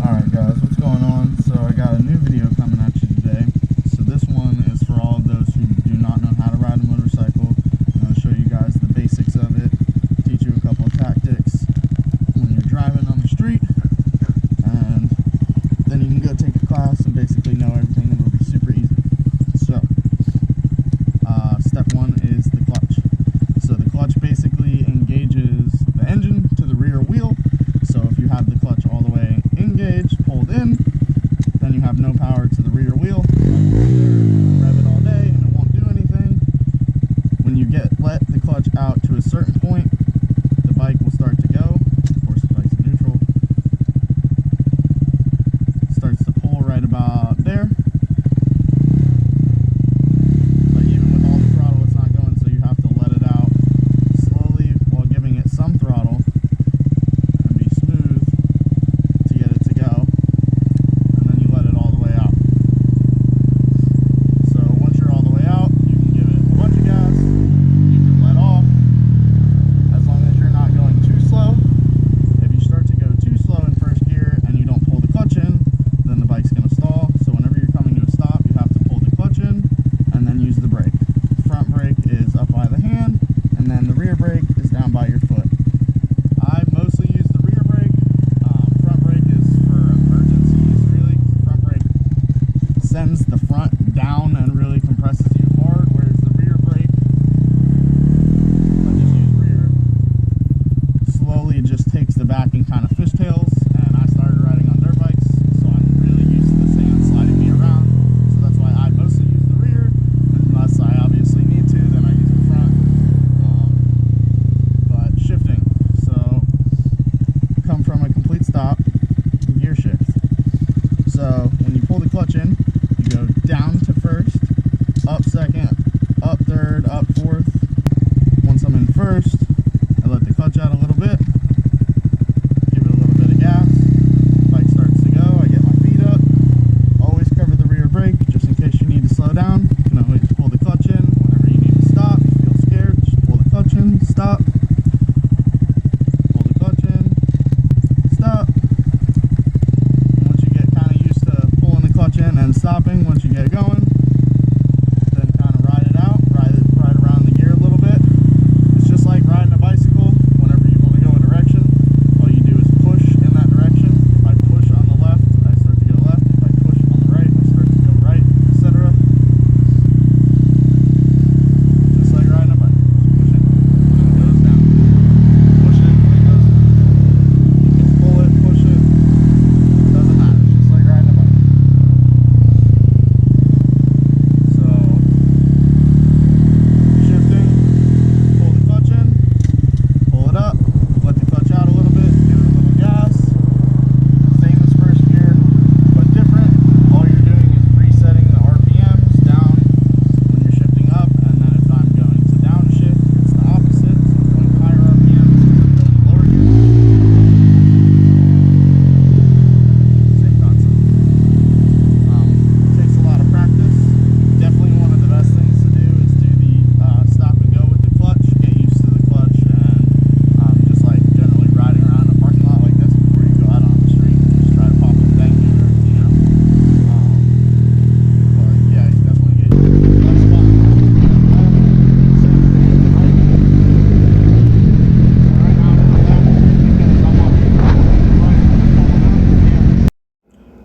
Alright guys, what's going on? So I got a new video coming at you today. So this one is for all of those who do not know how to ride a motorcycle. I'm going to show you guys the basics of it, teach you a couple of tactics when you're driving on the street, and then you can go take a class and basically know everything, and it'll be super easy. So, step one is the clutch. So the clutch basically engages the engine to the rear wheel. So if you have the clutch all the way engaged, pulled in, then you have no power to the rear wheel. Rev it all day and it won't do anything. When you let the clutch out to a certain point, the bike will start to go. Of course, the bike's in neutral. It starts to pull right about there. But even with all the throttle, it's not going, so you have to let it out slowly while giving it some throttle. Sends the front down and really compresses you hard, whereas the rear brake, I just use rear, slowly just takes the back and kind of fishtails. And I started riding on dirt bikes, so I'm really used to the sand sliding me around, so that's why I mostly use the rear, unless I obviously need to, then I use the front. But shifting, so come from a complete stop, gear shift. So when you pull the clutch in, go down to first, up second, up third, up fourth. Once I'm in first, I let the clutch out a little bit, give it a little bit of gas, bike starts to go, I get my feet up, always cover the rear brake, just in case you need to slow down. You can always pull the clutch in whenever you need to stop. If you feel scared, just pull the clutch in, stop, pull the clutch in, stop. And stopping, once you get going, then kind of ride it out, ride around the gear a little bit. It's just like riding a bicycle. Whenever you want to go a direction, all you do is push in that direction. If I push on the left, I start to go left. If I push on the right, I start to go right, etc. Just like riding a bike. Push it, it goes down. Push it, it goes down. You can pull it, push it, doesn't matter. It's just like riding a bike.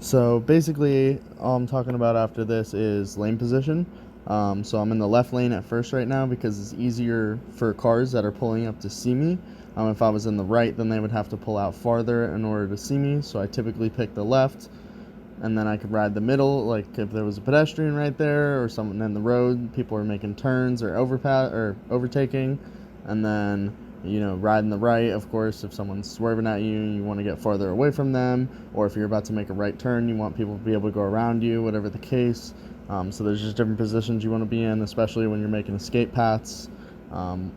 So basically all I'm talking about after this is lane position. So I'm in the left lane at first right now because it's easier for cars that are pulling up to see me. If I was in the right, then they would have to pull out farther in order to see me. So I typically pick the left, and then I could ride the middle, like if there was a pedestrian right there or someone in the road, people are making turns or overtaking, and then ride in the right, of course, if someone's swerving at you, you want to get farther away from them, or if you're about to make a right turn, you want people to be able to go around you, whatever the case. So there's just different positions you want to be in, especially when you're making escape paths.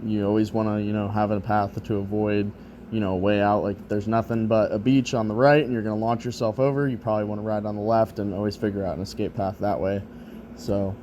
You always want to, have a path to avoid, a way out. Like if there's nothing but a beach on the right and you're going to launch yourself over, you probably want to ride on the left and always figure out an escape path that way. So